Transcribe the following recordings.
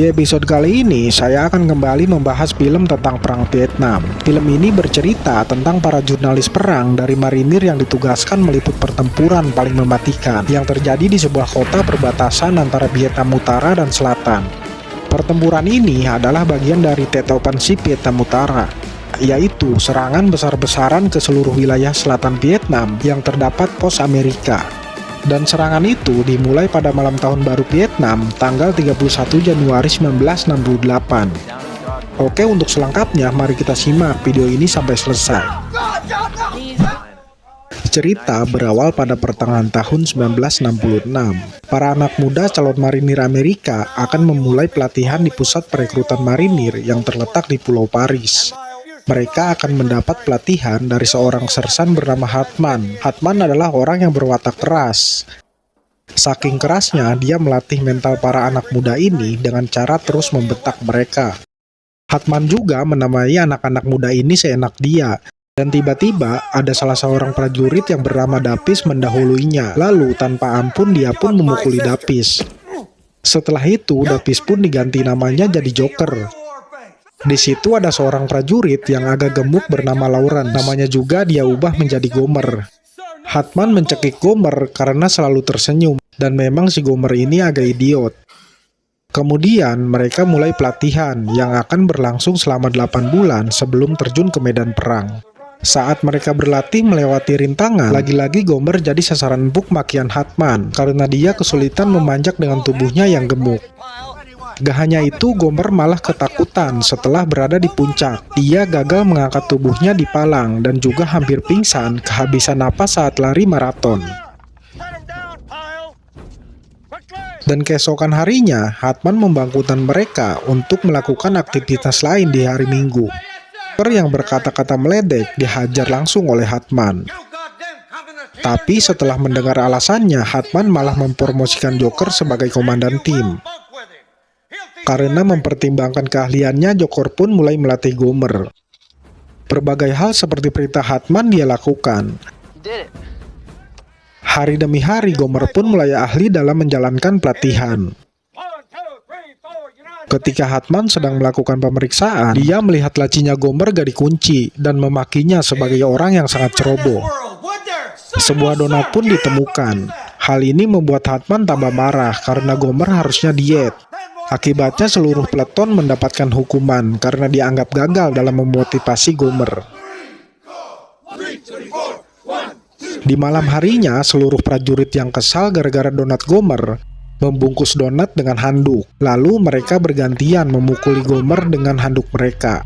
Di episode kali ini, saya akan kembali membahas film tentang Perang Vietnam. Film ini bercerita tentang para jurnalis perang dari marinir yang ditugaskan meliput pertempuran paling mematikan yang terjadi di sebuah kota perbatasan antara Vietnam Utara dan Selatan. Pertempuran ini adalah bagian dari Tet Offensive Vietnam Utara, yaitu serangan besar-besaran ke seluruh wilayah selatan Vietnam yang terdapat pos Amerika. Dan serangan itu dimulai pada malam tahun baru Vietnam tanggal 31 Januari 1968. Oke, untuk selengkapnya mari kita simak video ini sampai selesai. Cerita berawal pada pertengahan tahun 1966. Para anak muda calon marinir Amerika akan memulai pelatihan di pusat perekrutan marinir yang terletak di Pulau Paris. Mereka akan mendapat pelatihan dari seorang sersan bernama Hartman. Hartman adalah orang yang berwatak keras. Saking kerasnya, dia melatih mental para anak muda ini dengan cara terus membentak mereka. Hartman juga menamai anak-anak muda ini seenak dia. Dan tiba-tiba, ada salah seorang prajurit yang bernama Dapis mendahuluinya. Lalu, tanpa ampun, dia pun memukuli Dapis. Setelah itu, Dapis pun diganti namanya jadi Joker. Di situ ada seorang prajurit yang agak gemuk bernama Lawrence. Namanya juga dia ubah menjadi Gomer. Hartman mencekik Gomer karena selalu tersenyum, dan memang si Gomer ini agak idiot. Kemudian mereka mulai pelatihan yang akan berlangsung selama 8 bulan sebelum terjun ke medan perang. Saat mereka berlatih melewati rintangan, lagi-lagi Gomer jadi sasaran empuk makian Hartman karena dia kesulitan memanjat dengan tubuhnya yang gemuk. Gak hanya itu, Gomer malah ketakutan setelah berada di puncak. Dia gagal mengangkat tubuhnya di palang dan juga hampir pingsan kehabisan napas saat lari maraton. Dan keesokan harinya, Hartman membangkitkan mereka untuk melakukan aktivitas lain di hari Minggu. Joker yang berkata-kata meledek dihajar langsung oleh Hartman. Tapi setelah mendengar alasannya, Hartman malah mempromosikan Joker sebagai komandan tim. Karena mempertimbangkan keahliannya, Joker pun mulai melatih Gomer. Berbagai hal seperti perintah Hartman dia lakukan. Hari demi hari, Gomer pun mulai ahli dalam menjalankan pelatihan. Ketika Hartman sedang melakukan pemeriksaan, dia melihat lacinya Gomer gak dikunci dan memakinya sebagai orang yang sangat ceroboh. Sebuah donat pun ditemukan. Hal ini membuat Hartman tambah marah karena Gomer harusnya diet. Akibatnya seluruh peleton mendapatkan hukuman karena dianggap gagal dalam memotivasi Gomer. Di malam harinya, seluruh prajurit yang kesal gara-gara donat Gomer membungkus donat dengan handuk. Lalu mereka bergantian memukuli Gomer dengan handuk mereka.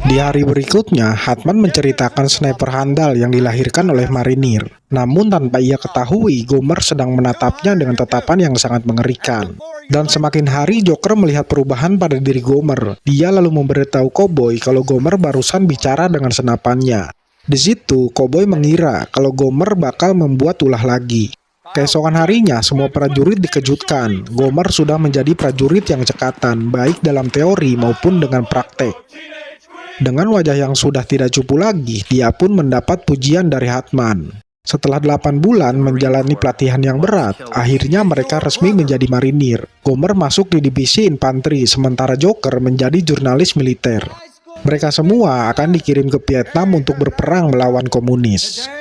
Di hari berikutnya, Hartman menceritakan sniper handal yang dilahirkan oleh marinir. Namun tanpa ia ketahui, Gomer sedang menatapnya dengan tatapan yang sangat mengerikan. Dan semakin hari, Joker melihat perubahan pada diri Gomer. Dia lalu memberitahu Cowboy kalau Gomer barusan bicara dengan senapannya. Di situ, Cowboy mengira kalau Gomer bakal membuat ulah lagi. Keesokan harinya, semua prajurit dikejutkan. Gomer sudah menjadi prajurit yang cekatan, baik dalam teori maupun dengan praktek. Dengan wajah yang sudah tidak cupu lagi, dia pun mendapat pujian dari Hartman. Setelah 8 bulan menjalani pelatihan yang berat, akhirnya mereka resmi menjadi marinir. Gomer masuk di divisi infanteri, sementara Joker menjadi jurnalis militer. Mereka semua akan dikirim ke Vietnam untuk berperang melawan komunis.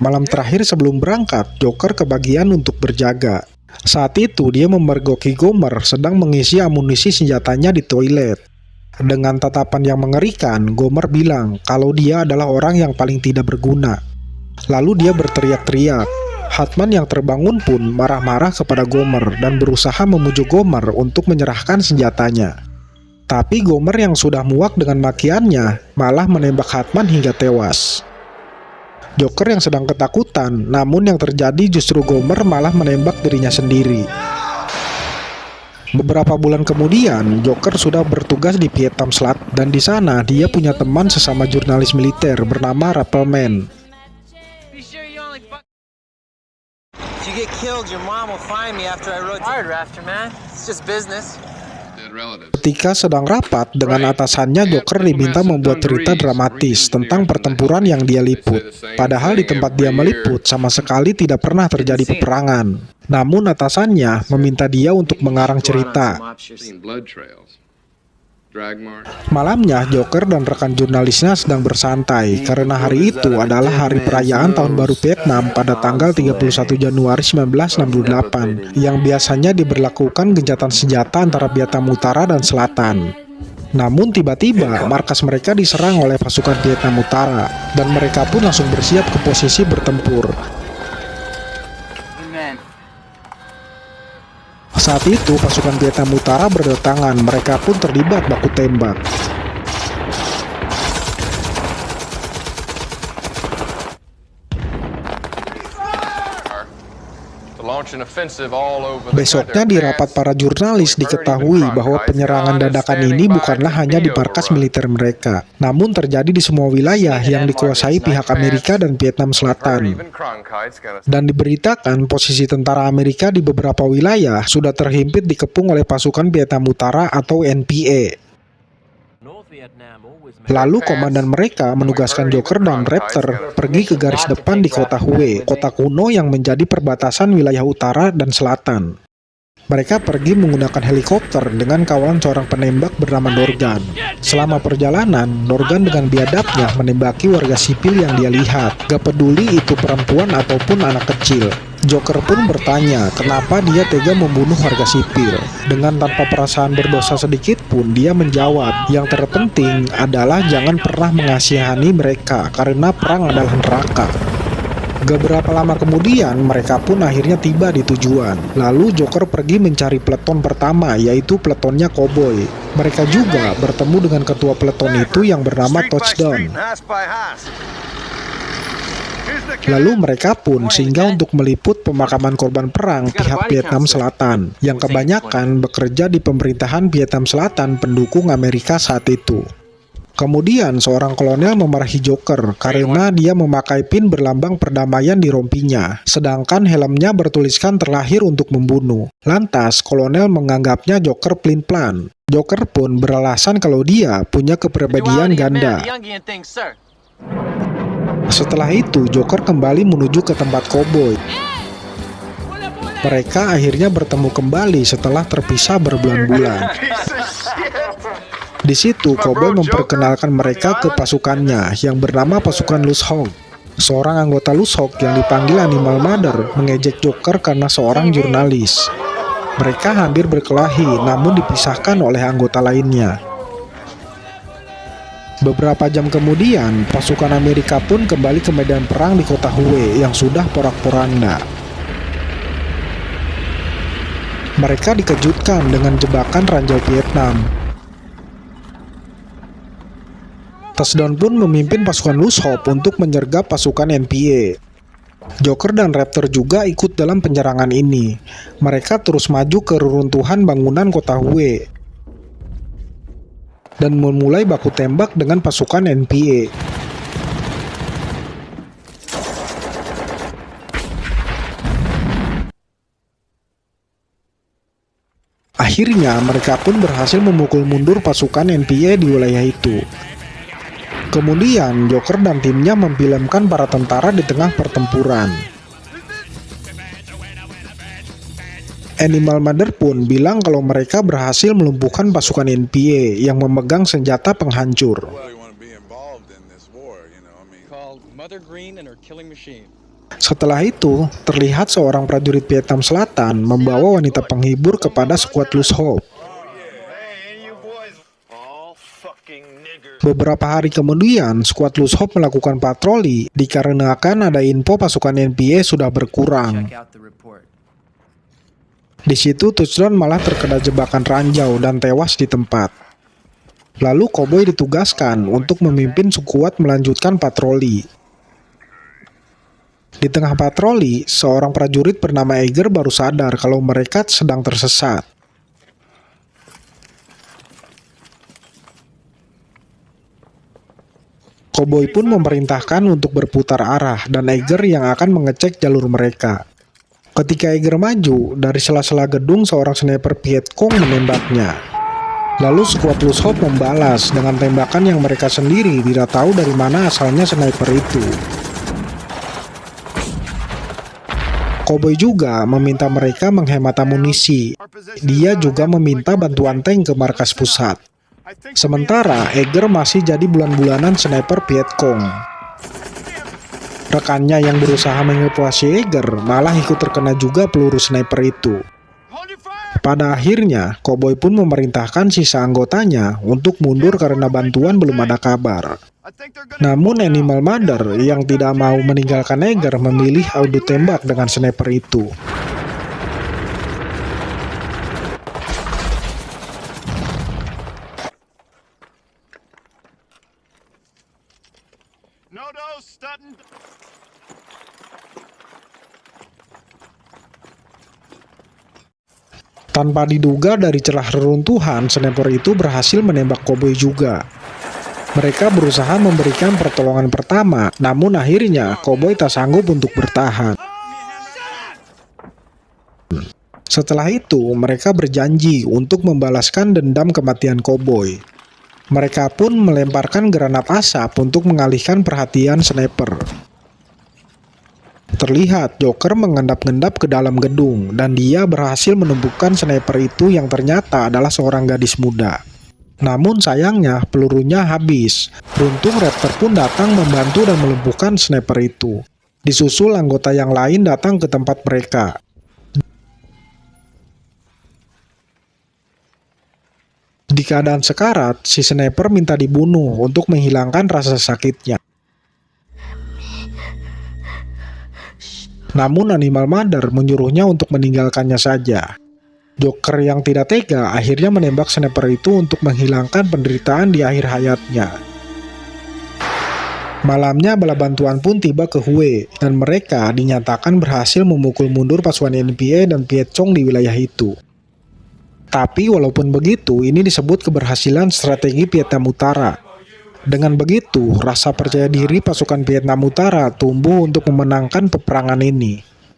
Malam terakhir sebelum berangkat, Joker kebagian untuk berjaga. Saat itu dia memergoki Gomer sedang mengisi amunisi senjatanya di toilet. Dengan tatapan yang mengerikan, Gomer bilang kalau dia adalah orang yang paling tidak berguna. Lalu dia berteriak-teriak. Hartman yang terbangun pun marah-marah kepada Gomer dan berusaha memujuk Gomer untuk menyerahkan senjatanya. Tapi Gomer yang sudah muak dengan makiannya malah menembak Hartman hingga tewas. Joker yang sedang ketakutan, namun yang terjadi justru Gomer malah menembak dirinya sendiri. Beberapa bulan kemudian, Joker sudah bertugas di Vietnam Selatan dan di sana dia punya teman sesama jurnalis militer bernama Rappelman. Ketika sedang rapat dengan atasannya, Joker diminta membuat cerita dramatis tentang pertempuran yang dia liput. Padahal di tempat dia meliput sama sekali tidak pernah terjadi peperangan. Namun atasannya meminta dia untuk mengarang cerita. Malamnya, Joker dan rekan jurnalisnya sedang bersantai karena hari itu adalah hari perayaan Tahun Baru Vietnam pada tanggal 31 Januari 1968 yang biasanya diberlakukan gencatan senjata antara Vietnam Utara dan Selatan. Namun tiba-tiba markas mereka diserang oleh pasukan Vietnam Utara dan mereka pun langsung bersiap ke posisi bertempur. Saat itu pasukan Vietnam Utara berdatangan, mereka pun terlibat baku tembak. Besoknya di rapat para jurnalis diketahui bahwa penyerangan dadakan ini bukanlah hanya di markas militer mereka, namun terjadi di semua wilayah yang dikuasai pihak Amerika dan Vietnam Selatan. Dan diberitakan posisi tentara Amerika di beberapa wilayah sudah terhimpit dikepung oleh pasukan Vietnam Utara atau NPA. Lalu komandan mereka menugaskan Joker dan Raptor pergi ke garis depan di kota Hue, kota kuno yang menjadi perbatasan wilayah utara dan selatan. Mereka pergi menggunakan helikopter dengan kawalan seorang penembak bernama Dorgan. Selama perjalanan, Dorgan dengan biadabnya menembaki warga sipil yang dia lihat, gak peduli itu perempuan ataupun anak kecil. Joker pun bertanya kenapa dia tega membunuh warga sipil. Dengan tanpa perasaan berdosa sedikit pun dia menjawab, yang terpenting adalah jangan pernah mengasihani mereka karena perang adalah neraka. Gak berapa lama kemudian mereka pun akhirnya tiba di tujuan. Lalu Joker pergi mencari peleton pertama, yaitu peletonnya Cowboy. Mereka juga bertemu dengan ketua peleton itu yang bernama Touchdown. Lalu mereka pun singgah untuk meliput pemakaman korban perang pihak Vietnam Selatan yang kebanyakan bekerja di pemerintahan Vietnam Selatan pendukung Amerika saat itu. Kemudian seorang kolonel memarahi Joker karena dia memakai pin berlambang perdamaian di rompinya, sedangkan helmnya bertuliskan terlahir untuk membunuh. Lantas kolonel menganggapnya Joker pelin-pelan. Joker pun beralasan kalau dia punya kepribadian ganda. Setelah itu, Joker kembali menuju ke tempat Cowboy. Mereka akhirnya bertemu kembali setelah terpisah berbulan-bulan. Di situ, Cowboy memperkenalkan mereka ke pasukannya yang bernama pasukan Loose Hawk. Seorang anggota Loose Hawk yang dipanggil Animal Mother mengejek Joker karena seorang jurnalis. Mereka hampir berkelahi, namun dipisahkan oleh anggota lainnya. Beberapa jam kemudian, pasukan Amerika pun kembali ke medan perang di kota Hue yang sudah porak-poranda. Mereka dikejutkan dengan jebakan ranjau Vietnam. Touchdown pun memimpin pasukan Loose Hawk untuk menyergap pasukan NPA. Joker dan Raptor juga ikut dalam penyerangan ini. Mereka terus maju ke reruntuhan bangunan kota Hue dan memulai baku tembak dengan pasukan NPA. Akhirnya mereka pun berhasil memukul mundur pasukan NPA di wilayah itu. Kemudian Joker dan timnya memfilmkan para tentara di tengah pertempuran. Animal Mother pun bilang kalau mereka berhasil melumpuhkan pasukan NPA yang memegang senjata penghancur. Setelah itu, terlihat seorang prajurit Vietnam Selatan membawa wanita penghibur kepada skuad Loose Hawk. Beberapa hari kemudian, skuad Loose Hawk melakukan patroli dikarenakan ada info pasukan NPA sudah berkurang. Di situ Touchdown malah terkena jebakan ranjau dan tewas di tempat. Lalu Cowboy ditugaskan untuk memimpin skuad melanjutkan patroli. Di tengah patroli, seorang prajurit bernama Eiger baru sadar kalau mereka sedang tersesat. Cowboy pun memerintahkan untuk berputar arah dan Eiger yang akan mengecek jalur mereka. Ketika Eiger maju, dari sela-sela gedung seorang sniper Vietcong menembaknya. Lalu skuad Loose Hawk membalas dengan tembakan yang mereka sendiri tidak tahu dari mana asalnya sniper itu. Koboi juga meminta mereka menghemat amunisi. Dia juga meminta bantuan tank ke markas pusat. Sementara Eger masih jadi bulan-bulanan sniper Vietcong. Rekannya yang berusaha mengevakuasi Eger malah ikut terkena juga peluru sniper itu. Pada akhirnya, Koboi pun memerintahkan sisa anggotanya untuk mundur karena bantuan belum ada kabar. Namun Animal Mother yang tidak mau meninggalkan Eger memilih adu tembak dengan sniper itu. Tanpa diduga dari celah reruntuhan, sniper itu berhasil menembak Koboi juga. Mereka berusaha memberikan pertolongan pertama, namun akhirnya Koboi tak sanggup untuk bertahan. Setelah itu, mereka berjanji untuk membalaskan dendam kematian Koboi. Mereka pun melemparkan granat asap untuk mengalihkan perhatian sniper. Terlihat Joker mengendap-endap ke dalam gedung, dan dia berhasil menumbuhkan sniper itu yang ternyata adalah seorang gadis muda. Namun sayangnya pelurunya habis. Beruntung Raptor pun datang membantu dan melumpuhkan sniper itu. Disusul anggota yang lain datang ke tempat mereka. Di keadaan sekarat, si sniper minta dibunuh untuk menghilangkan rasa sakitnya. Namun Animal Mother menyuruhnya untuk meninggalkannya saja. Joker yang tidak tega akhirnya menembak sniper itu untuk menghilangkan penderitaan di akhir hayatnya. Malamnya bala bantuan pun tiba ke Hue, dan mereka dinyatakan berhasil memukul mundur pasukan NPA dan Vietcong di wilayah itu. Tapi walaupun begitu, ini disebut keberhasilan strategi Vietnam Utara. Dengan begitu, rasa percaya diri pasukan Vietnam Utara tumbuh untuk memenangkan peperangan ini.